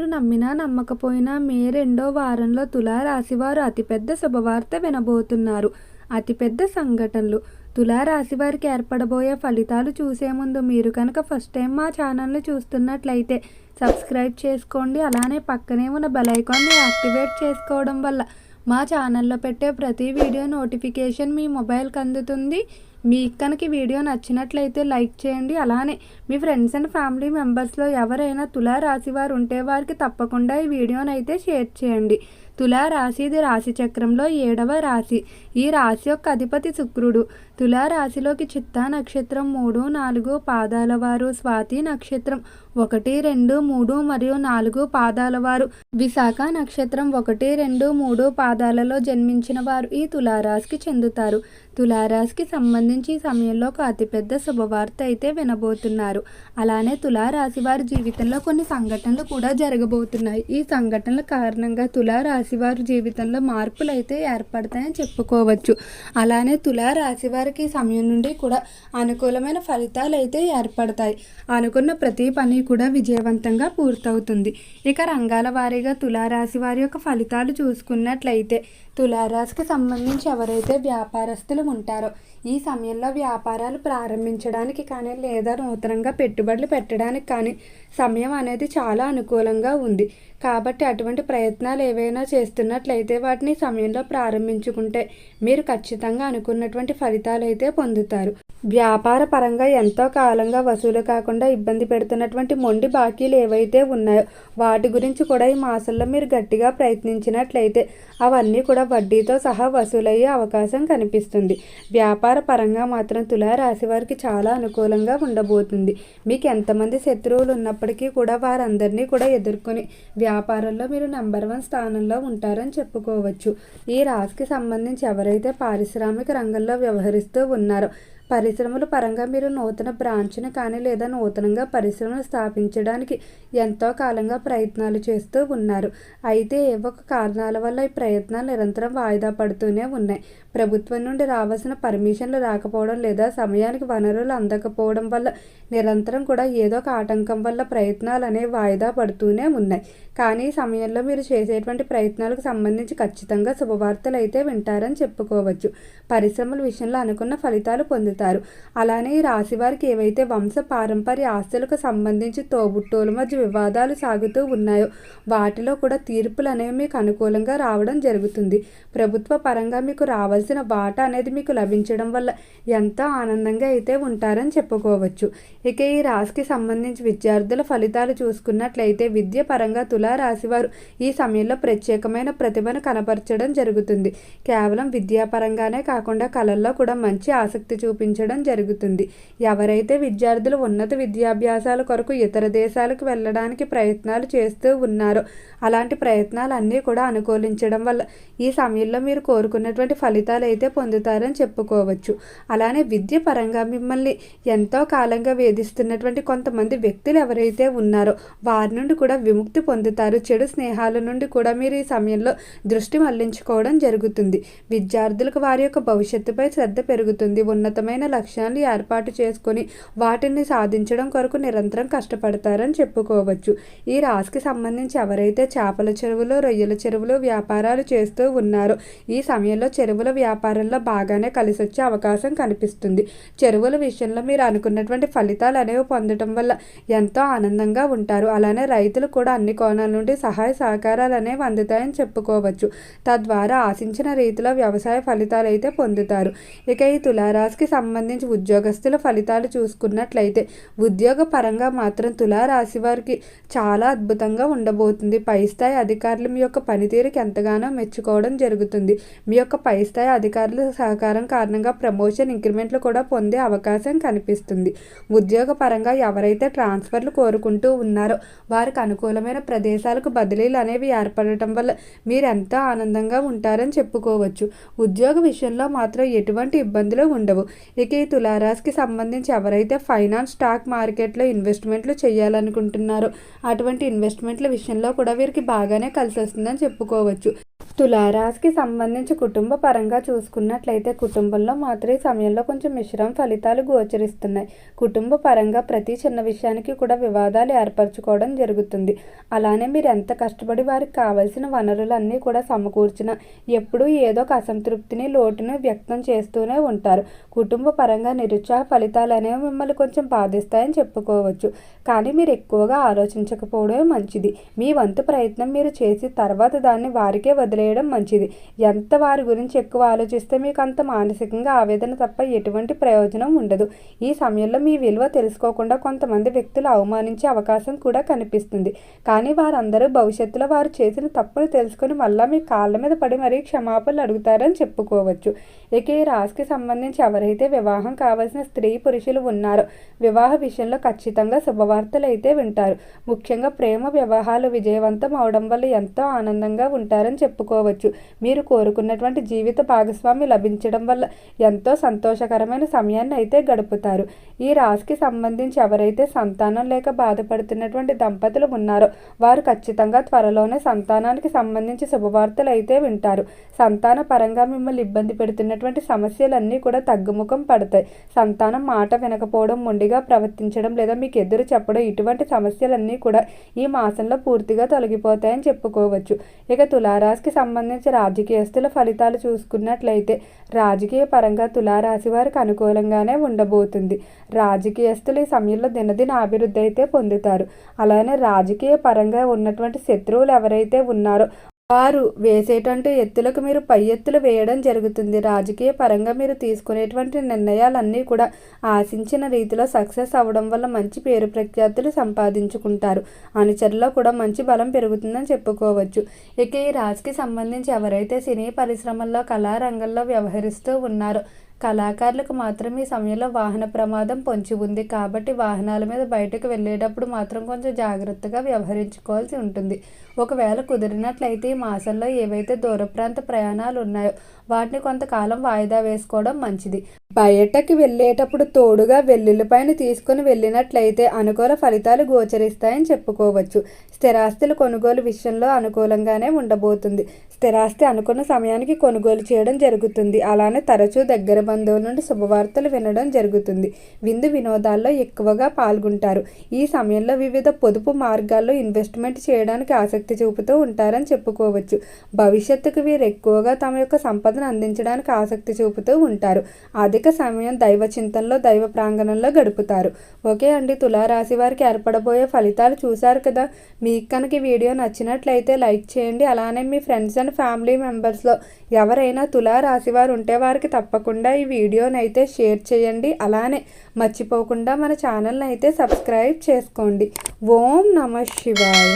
మీరు నమ్మినా నమ్మకపోయినా మే 2వ వారంలో తులారాశివారు అతిపెద్ద శుభవార్త వినబోతున్నారు. అతిపెద్ద సంఘటనలు. తులారాశివారికి ఏర్పడబోయే ఫలితాలు చూసే ముందు మీరు కనుక ఫస్ట్ టైం మా ఛానల్ని చూస్తున్నట్లయితే సబ్స్క్రైబ్ చేసుకోండి. అలానే పక్కనే ఉన్న బెల్ ఐకాన్ని యాక్టివేట్ చేసుకోవడం వల్ల మా ఛానల్లో పెట్టే ప్రతి వీడియో నోటిఫికేషన్ మీ మొబైల్కి అందుతుంది. మీకు కనుక వీడియో నచ్చినట్లయితే లైక్ చేయండి. అలానే మీ ఫ్రెండ్స్ అండ్ ఫ్యామిలీ మెంబర్స్లో ఎవరైనా తులారాశి వారు ఉంటే వారికి తప్పకుండా ఈ వీడియోని అయితే షేర్ చేయండి. తులారాశి ఇది రాశి చక్రంలో 7వ రాశి. ఈ రాశి యొక్క అధిపతి శుక్రుడు. తులారాశిలోకి చిత్తా నక్షత్రం 3, 4 పాదాల వారు, స్వాతి నక్షత్రం 1, 2, 3 మరియు 4 పాదాల వారు, విశాఖ నక్షత్రం 1, 2, 3 పాదాలలో జన్మించిన వారు ఈ తులారాశికి చెందుతారు. తులారాశికి సంబంధించి ఈ సమయంలో ఒక అతిపెద్ద శుభవార్త అయితే వినబోతున్నారు. అలానే తులారాశి వారి జీవితంలో కొన్ని సంఘటనలు కూడా జరగబోతున్నాయి. ఈ సంఘటనల కారణంగా తులారాశి వారి జీవితంలో మార్పులు అయితే ఏర్పడతాయని చెప్పుకోవచ్చు. అలానే తులారాశి వారికి ఈ సమయం నుండి కూడా అనుకూలమైన ఫలితాలు అయితే ఏర్పడతాయి. అనుకున్న ప్రతి పని కూడా విజయవంతంగా పూర్తవుతుంది. ఇక రంగాల వారీగా తులారాశి వారి యొక్క ఫలితాలు చూసుకున్నట్లయితే తులారాశికి సంబంధించి ఎవరైతే వ్యాపారస్తులు ఉంటారో ఈ సమయంలో వ్యాపారాలు ప్రారంభించడానికి కానీ లేదా నూతనంగా పెట్టుబడులు పెట్టడానికి కానీ సమయం అనేది చాలా అనుకూలంగా ఉంది. కాబట్టి అటువంటి ప్రయత్నాలు ఏవైనా చేస్తున్నట్లయితే వాటిని సమయంలో ప్రారంభించుకుంటే మీరు ఖచ్చితంగా అనుకున్నటువంటి ఫలితాలు అయితే పొందుతారు. వ్యాపార పరంగా ఎంతో కాలంగా వసూలు కాకుండా ఇబ్బంది పెడుతున్నటువంటి మొండి బాకీలు ఏవైతే ఉన్నాయో వాటి గురించి కూడా ఈ మాసంలో మీరు గట్టిగా ప్రయత్నించినట్లయితే అవన్నీ కూడా వడ్డీతో సహా వసూలయ్యే అవకాశం కనిపిస్తుంది. వ్యాపార పరంగా మాత్రం తులారాశి వారికి చాలా అనుకూలంగా ఉండబోతుంది. మీకు ఎంతమంది శత్రువులు ఉన్నప్పటికీ కూడా వారందరినీ కూడా ఎదుర్కొని వ్యాపారంలో మీరు నెంబర్ 1 స్థానంలో ఉంటారని చెప్పుకోవచ్చు. ఈ రాశికి సంబంధించి ఎవరైతే పారిశ్రామిక రంగంలో వ్యవహరిస్తూ ఉన్నారో పరిశ్రమల పరంగా మీరు నూతన బ్రాంచ్ను కానీ లేదా నూతనంగా పరిశ్రమను స్థాపించడానికి ఎంతో కాలంగా ప్రయత్నాలు చేస్తూ ఉన్నారు. అయితే ఏవో కారణాల వల్ల ఈ ప్రయత్నాలు నిరంతరం వాయిదా పడుతూనే ఉన్నాయి. ప్రభుత్వం నుండి రావాల్సిన పర్మిషన్లు రాకపోవడం లేదా సమయానికి వనరులు అందకపోవడం వల్ల నిరంతరం కూడా ఏదో ఒక ఆటంకం వల్ల ప్రయత్నాలు అనేవి వాయిదా పడుతూనే ఉన్నాయి. కానీ ఈ సమయంలో మీరు చేసేటువంటి ప్రయత్నాలకు సంబంధించి ఖచ్చితంగా శుభవార్తలు అయితే వింటారని చెప్పుకోవచ్చు. పరిశ్రమల విషయంలో అనుకున్న ఫలితాలు పొందుతారు. అలానే ఈ రాశి వారికి ఏవైతే వంశ పారంపర్య ఆస్తులకు సంబంధించి తోబుట్టువుల మధ్య వివాదాలు సాగుతూ ఉన్నాయో వాటిలో కూడా తీర్పులు అనేవి మీకు అనుకూలంగా రావడం జరుగుతుంది. ప్రభుత్వ పరంగా మీకు రావాల్సిన వాటా అనేది మీకు లభించడం వల్ల ఎంతో ఆనందంగా అయితే ఉంటారని చెప్పుకోవచ్చు. ఇక ఈ రాశికి సంబంధించి విద్యార్థుల ఫలితాలు చూసుకున్నట్లయితే విద్య పరంగా తులారాశి వారు ఈ సమయంలో ప్రత్యేకమైన ప్రతిభను కనపరచడం జరుగుతుంది. కేవలం విద్యాపరంగానే కాకుండా కళల్లో కూడా మంచి ఆసక్తి చూపించడం జరుగుతుంది. ఎవరైతే విద్యార్థులు ఉన్నత విద్యాభ్యాసాల కొరకు ఇతర దేశాలకు వెళ్ళడానికి ప్రయత్నాలు చేస్తూ ఉన్నారో అలాంటి ప్రయత్నాలన్నీ కూడా అనుకూలించడం వల్ల ఈ సమయంలో మీరు కోరుకున్నటువంటి ఫలితాలు అయితే పొందుతారని చెప్పుకోవచ్చు. అలానే విద్య పరంగా మిమ్మల్ని ఎంతో కాలంగా వేధిస్తున్నటువంటి కొంతమంది వ్యక్తులు ఎవరైతే ఉన్నారో వారి నుండి కూడా విముక్తి పొందుతారు. చెడు స్నేహాల నుండి కూడా మీరు ఈ సమయంలో దృష్టి మళ్లించుకోవడం జరుగుతుంది. విద్యార్థులకు వారి యొక్క భవిష్యత్తుపై శ్రద్ధ పెరుగుతుంది. ఉన్నతమైన లక్ష్యాన్ని ఏర్పాటు చేసుకొని వాటిని సాధించడం కొరకు నిరంతరం కష్టపడతారని చెప్పుకోవచ్చు. ఈ రాశికి సంబంధించి ఎవరైతే చేపల చెరువులు, రొయ్యల చెరువులు వ్యాపారాలు చేస్తూ ఉన్నారో ఈ సమయంలో చెరువుల వ్యాపారంలో బాగానే కలిసి వచ్చే అవకాశం కనిపిస్తుంది. చెరువుల విషయంలో మీరు అనుకున్నటువంటి ఫలితాలు అనేవి పొందడం వల్ల ఎంతో ఆనందంగా ఉంటారు. అలానే రైతులు కూడా అన్ని కోణాల నుండి సహాయ సహకారాలు అనేవి అందుతాయని చెప్పుకోవచ్చు. తద్వారా ఆశించిన రీతిలో వ్యవసాయ ఫలితాలు అయితే పొందుతారు. ఇక ఈ తులారాశికి సంబంధించి ఉద్యోగస్తుల ఫలితాలు చూసుకున్నట్లయితే ఉద్యోగ పరంగా మాత్రం తులారాశి వారికి చాలా అద్భుతంగా ఉండబోతుంది. పై స్థాయి అధికారులు మీ యొక్క పనితీరుకి ఎంతగానో మెచ్చుకోవడం జరుగుతుంది. మీ యొక్క పై స్థాయి అధికారుల సహకారం కారణంగా ప్రమోషన్, ఇంక్రిమెంట్లు కూడా పొందే అవకాశం కనిపిస్తుంది. ఉద్యోగ పరంగా ఎవరైతే ట్రాన్స్ఫర్లు కోరుకుంటూ ఉన్నారో వారికి అనుకూలమైన ప్రదేశాలకు బదిలీలు అనేవి ఏర్పడటం వల్ల మీరు ఎంతో ఆనందంగా ఉంటారని చెప్పుకోవచ్చు. ఉద్యోగ విషయంలో మాత్రం ఎటువంటి ఇబ్బందులు ఉండవు. ఇక ఈ తులారాశికి సంబంధించి ఎవరైతే ఫైనాన్స్, స్టాక్ మార్కెట్లో ఇన్వెస్ట్మెంట్లు చేయాలనుకుంటున్నారో అటువంటి ఇన్వెస్ట్మెంట్ల విషయంలో కూడా వీరికి బాగానే కలిసి వస్తుందని చెప్పుకోవచ్చు. తులారాశికి సంబంధించి కుటుంబ పరంగా చూసుకున్నట్లయితే కుటుంబంలో మాత్రం ఈ సమయంలో కొంచెం మిశ్రమ ఫలితాలు గోచరిస్తున్నాయి. కుటుంబ పరంగా ప్రతి చిన్న విషయానికి కూడా వివాదాలు ఏర్పరచుకోవడం జరుగుతుంది. అలానే మీరు ఎంత కష్టపడి వారికి కావాల్సిన వనరులన్నీ కూడా సమకూర్చిన ఎప్పుడూ ఏదో ఒక అసంతృప్తిని లోటును వ్యక్తం చేస్తూనే ఉంటారు. కుటుంబ పరంగా నిరుత్సాహ ఫలితాలు అనేవి మిమ్మల్ని కొంచెం బాధిస్తాయని చెప్పుకోవచ్చు. కానీ మీరు ఎక్కువగా ఆలోచించకపోవడమే మంచిది. మీ వంతు ప్రయత్నం మీరు చేసి తర్వాత దాన్ని వారికే వదిలేయడం మంచిది. ఎంత వారి గురించి ఎక్కువ ఆలోచిస్తే మీకు అంత మానసికంగా ఆవేదన తప్ప ఎటువంటి ప్రయోజనం ఉండదు. ఈ సమయంలో మీ విలువ తెలుసుకోకుండా కొంతమంది వ్యక్తులు అవమానించే అవకాశం కూడా కనిపిస్తుంది. కానీ వారందరూ భవిష్యత్తులో వారు చేసిన తప్పును తెలుసుకొని మళ్ళీ మీ కాళ్ళ మీద పడి మరీ క్షమాపణలు అడుగుతారని చెప్పుకోవచ్చు. ఇక ఈ రాశికి సంబంధించి ఎవరైతే వివాహం కావాల్సిన స్త్రీ పురుషులు ఉన్నారో వివాహ విషయంలో ఖచ్చితంగా శుభవార్తలు అయితే వింటారు. ముఖ్యంగా ప్రేమ వివాహాలు విజయవంతం అవడం వల్ల ఎంతో ఆనందంగా ఉంటారని చెప్పుకోవచ్చు. మీరు కోరుకున్నటువంటి జీవిత భాగస్వామి లభించడం వల్ల ఎంతో సంతోషకరమైన సమయాన్ని అయితే గడుపుతారు. ఈ రాశికి సంబంధించి ఎవరైతే సంతానం లేక బాధపడుతున్నటువంటి దంపతులు ఉన్నారో వారు ఖచ్చితంగా త్వరలోనే సంతానానికి సంబంధించి శుభవార్తలు అయితే వింటారు. సంతాన పరంగా మిమ్మల్ని ఇబ్బంది పెడుతున్నటువంటి సమస్యలన్నీ కూడా తగ్గుముఖం పడతాయి. సంతానం మాట వినకపోవడం, మొండిగా ప్రవర్తించడం లేదా మీకు ఎదురు చెప్పడం ఇటువంటి సమస్యలన్నీ కూడా ఈ మాసంలో పూర్తిగా తొలగిపోతాయని చెప్పుకోవచ్చు. ఇక తులారాశికి సంబంధించి రాజకీయస్తుల ఫలితాలు చూసుకున్నట్లయితే రాజకీయ పరంగా తులారాశి వారికి అనుకూలంగానే ఉండబోతుంది. రాజకీయస్తులు ఈ సమయంలో దినదిన అభివృద్ధి అయితే పొందుతారు. అలానే రాజకీయ పరంగా ఉన్నటువంటి శత్రువులు ఎవరైతే ఉన్నారో వారు వేసేటువంటి ఎత్తులకు మీరు పై ఎత్తులు వేయడం జరుగుతుంది. రాజకీయ పరంగా మీరు తీసుకునేటువంటి నిర్ణయాలన్నీ కూడా ఆశించిన రీతిలో సక్సెస్ అవ్వడం వల్ల మంచి పేరు ప్రఖ్యాతులు సంపాదించుకుంటారు. అనుచరులో కూడా మంచి బలం పెరుగుతుందని చెప్పుకోవచ్చు. ఇక ఈ రాశికి సంబంధించి ఎవరైతే సినీ పరిశ్రమల్లో కళారంగంలో వ్యవహరిస్తూ ఉన్నారో కళాకారులకు మాత్రం ఈ సమయంలో వాహన ప్రమాదం పొంచి ఉంది. కాబట్టి వాహనాల మీద బయటకు వెళ్ళేటప్పుడు మాత్రం కొంచెం జాగ్రత్తగా వ్యవహరించుకోవాల్సి ఉంటుంది. ఒకవేళ కుదిరినట్లయితే ఈ మాసంలో ఏవైతే దూర ప్రాంత ప్రయాణాలు ఉన్నాయో వాటిని కొంతకాలం వాయిదా వేసుకోవడం మంచిది. బయటకు వెళ్ళేటప్పుడు తోడుగా వెల్లుల్లిపైన తీసుకుని వెళ్ళినట్లయితే అనుకూల ఫలితాలు గోచరిస్తాయని చెప్పుకోవచ్చు. స్థిరాస్తుల కొనుగోలు విషయంలో అనుకూలంగానే ఉండబోతుంది. స్థిరాస్తి అనుకున్న సమయానికి కొనుగోలు చేయడం జరుగుతుంది. అలానే తరచూ దగ్గర బంధువుల నుండి శుభవార్తలు వినడం జరుగుతుంది. విందు వినోదాల్లో ఎక్కువగా పాల్గొంటారు. ఈ సమయంలో వివిధ పొదుపు మార్గాల్లో ఇన్వెస్ట్మెంట్ చేయడానికి ఆసక్తి చూపుతూ ఉంటారని చెప్పుకోవచ్చు. భవిష్యత్తుకు వీరు ఎక్కువగా తమ యొక్క సంపదను అందించడానికి ఆసక్తి చూపుతూ ఉంటారు. అధిక సమయం దైవ చింతనలో దైవ ప్రాంగణంలో గడుపుతారు. ఓకే అండి, తులారాశి వారికి ఏర్పడబోయే ఫలితాలు చూశారు కదా. మీకు కనుక ఈ వీడియో నచ్చినట్లయితే లైక్ చేయండి. అలానే మీ ఫ్రెండ్స్ అండ్ ఫ్యామిలీ మెంబర్స్లో ఎవరైనా తులారాశి వారు ఉంటే వారికి తప్పకుండా ఈ వీడియోని అయితే షేర్ చేయండి. అలానే మర్చిపోకుండా మన ఛానల్ని అయితే సబ్స్క్రైబ్ చేసుకోండి. ఓం నమః శివాయ.